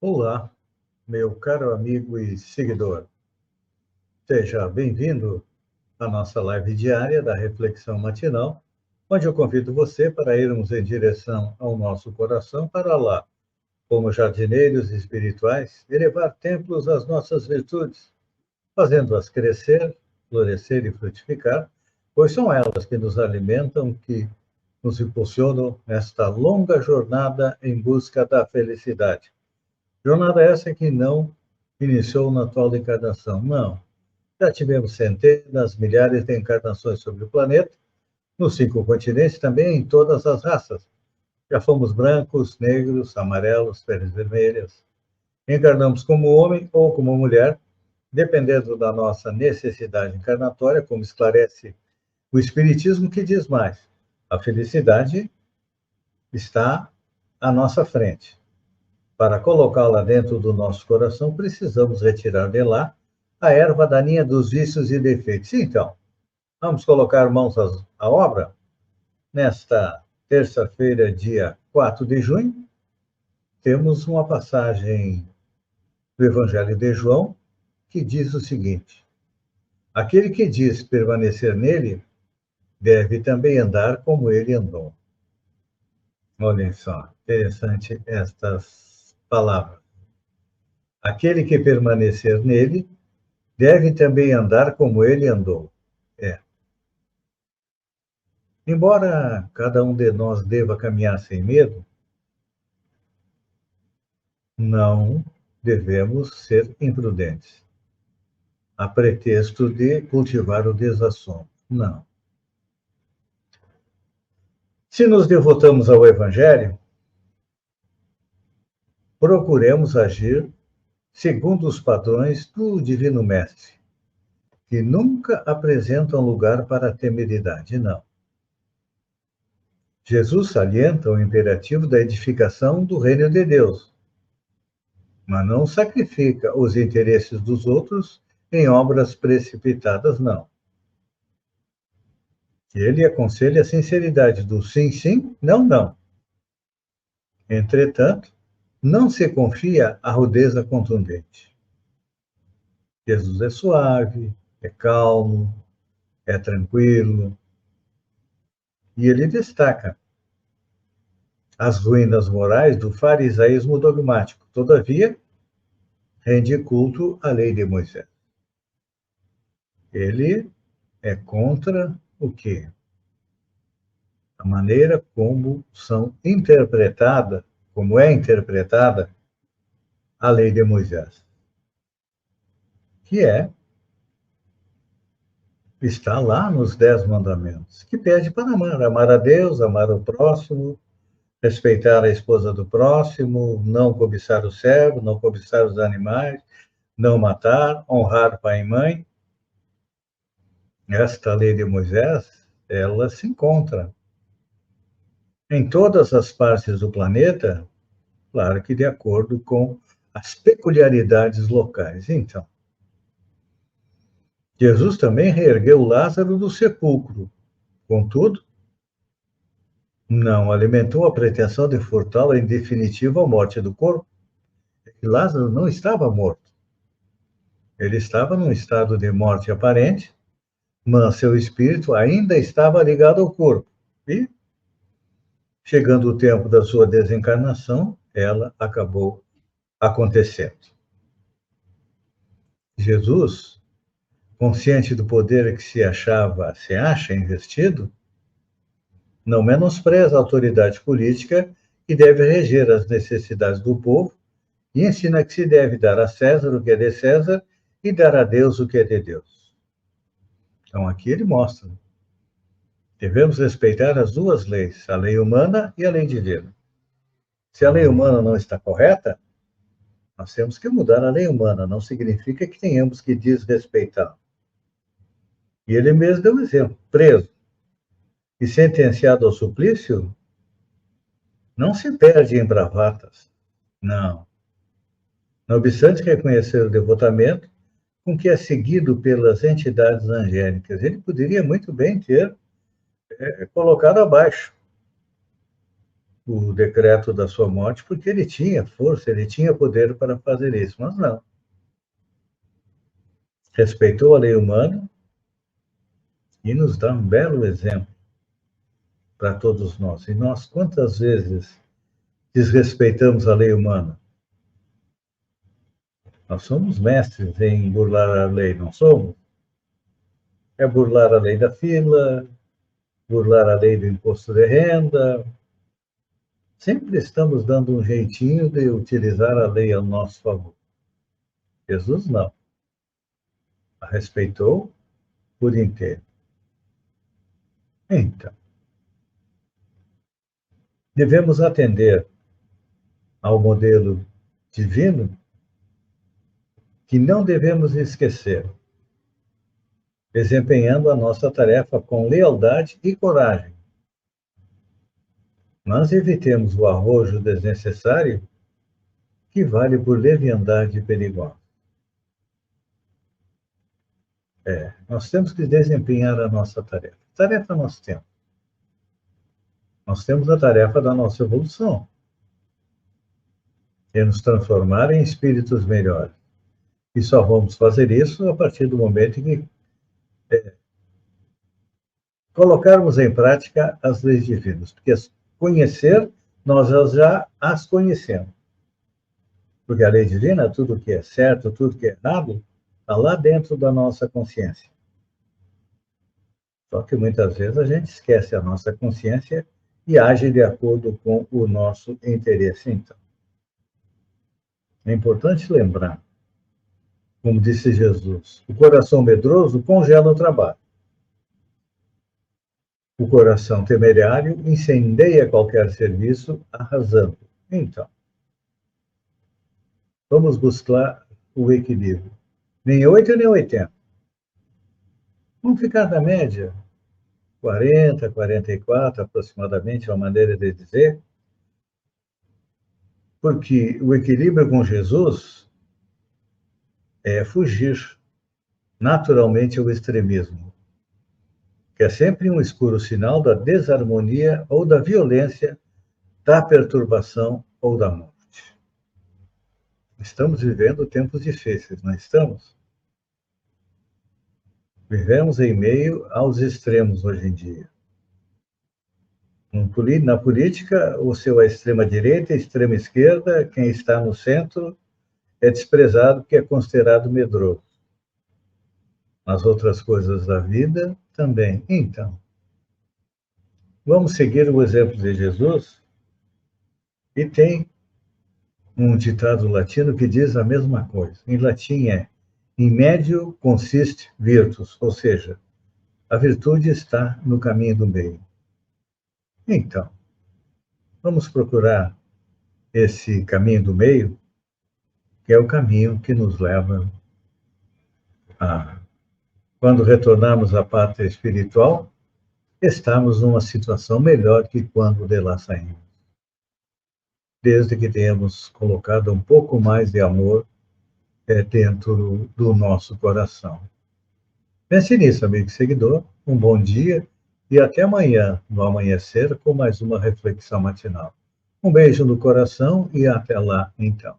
Olá, meu caro amigo e seguidor. Seja bem-vindo à nossa live diária da Reflexão Matinal, onde eu convido você para irmos em direção ao nosso coração para lá, como jardineiros espirituais, elevar templos às nossas virtudes, fazendo-as crescer, florescer e frutificar, pois são elas que nos alimentam, que nos impulsionam nesta longa jornada em busca da felicidade. Jornada essa que não iniciou na atual encarnação, não. Já tivemos centenas, milhares de encarnações sobre o planeta, nos 5 continentes, também em todas as raças. Já fomos brancos, negros, amarelos, peles vermelhas. Encarnamos como homem ou como mulher, dependendo da nossa necessidade encarnatória, como esclarece o Espiritismo, que diz mais: a felicidade está à nossa frente. Para colocá-la dentro do nosso coração, precisamos retirar de lá a erva daninha dos vícios e defeitos. Então, vamos colocar mãos à obra? Nesta terça-feira, dia 4 de junho, temos uma passagem do Evangelho de João que diz o seguinte: aquele que diz permanecer nele deve também andar como ele andou. Olhem só, interessante estas palavras. Aquele que permanecer nele deve também andar como ele andou. É. Embora cada um de nós deva caminhar sem medo, não devemos ser imprudentes, a pretexto de cultivar o desassombro. Não. Se nos devotamos ao Evangelho, procuremos agir segundo os padrões do Divino Mestre, que nunca apresentam lugar para a temeridade, não. Jesus salienta o imperativo da edificação do reino de Deus, mas não sacrifica os interesses dos outros em obras precipitadas, não. Ele aconselha a sinceridade do sim, sim, não, não. Entretanto, não se confia à rudeza contundente. Jesus é suave, é calmo, é tranquilo, e ele destaca as ruínas morais do farisaísmo dogmático. Todavia, rende culto à lei de Moisés. Ele é contra o quê? A maneira como é interpretada a lei de Moisés, que está lá nos 10 mandamentos, que pede para amar a Deus, amar o próximo, respeitar a esposa do próximo, não cobiçar o servo, não cobiçar os animais, não matar, honrar pai e mãe. Esta lei de Moisés, ela se encontra em todas as partes do planeta, claro que de acordo com as peculiaridades locais. Então, Jesus também reergueu Lázaro do sepulcro. Contudo, não alimentou a pretensão de furtá-lo em definitivo à morte do corpo. E Lázaro não estava morto. Ele estava num estado de morte aparente, mas seu espírito ainda estava ligado ao corpo. E, chegando o tempo da sua desencarnação, ela acabou acontecendo. Jesus, consciente do poder que se acha investido, não menospreza a autoridade política que deve reger as necessidades do povo e ensina que se deve dar a César o que é de César e dar a Deus o que é de Deus. Então, aqui ele mostra: devemos respeitar as duas leis, a lei humana e a lei divina. Se a lei humana não está correta, nós temos que mudar a lei humana, não significa que tenhamos que desrespeitá-la. E ele mesmo deu um exemplo: preso e sentenciado ao suplício, não se perde em bravatas, não. Não obstante reconhecer o devotamento com que é seguido pelas entidades angélicas, ele poderia muito bem ter colocado abaixo. o decreto da sua morte, porque ele tinha força, ele tinha poder para fazer isso, mas não. Respeitou a lei humana e nos dá um belo exemplo para todos nós. E nós, quantas vezes desrespeitamos a lei humana? Nós somos mestres em burlar a lei, não somos? É burlar a lei da fila, burlar a lei do imposto de renda. Sempre estamos dando um jeitinho de utilizar a lei ao nosso favor. Jesus não. A respeitou por inteiro. Então, devemos atender ao modelo divino que não devemos esquecer, desempenhando a nossa tarefa com lealdade e coragem. Mas evitemos o arrojo desnecessário que vale por leviandade perigosa. Nós temos que desempenhar a nossa tarefa. Tarefa nós temos. Nós temos a tarefa da nossa evolução. É nos transformar em espíritos melhores. E só vamos fazer isso a partir do momento em que colocarmos em prática as leis divinas. Porque conhecer, nós já as conhecemos. Porque a lei divina, tudo que é certo, tudo que é errado, está lá dentro da nossa consciência. Só que muitas vezes a gente esquece a nossa consciência e age de acordo com o nosso interesse, então. É importante lembrar, como disse Jesus, o coração medroso congela o trabalho. O coração temerário incendeia qualquer serviço, arrasando. Então, vamos buscar o equilíbrio. Nem 8 nem 80. Vamos ficar na média, 40, 44 aproximadamente, é uma maneira de dizer, porque o equilíbrio com Jesus é fugir naturalmente ao extremismo, que é sempre um escuro sinal da desarmonia ou da violência, da perturbação ou da morte. Estamos vivendo tempos difíceis, não estamos? Vivemos em meio aos extremos hoje em dia. Na política, o seu é extrema-direita, extrema-esquerda, quem está no centro é desprezado porque é considerado medroso. Nas outras coisas da vida, também. Então, vamos seguir o exemplo de Jesus? E tem um ditado latino que diz a mesma coisa. Em latim é: in medio consiste virtus, ou seja, a virtude está no caminho do meio. Então, vamos procurar esse caminho do meio, que é o caminho que nos leva a, quando retornarmos à pátria espiritual, estarmos numa situação melhor que quando de lá saímos. Desde que tenhamos colocado um pouco mais de amor dentro do nosso coração. Pense nisso, amigo e seguidor. Um bom dia e até amanhã, no amanhecer, com mais uma reflexão matinal. Um beijo no coração e até lá, então.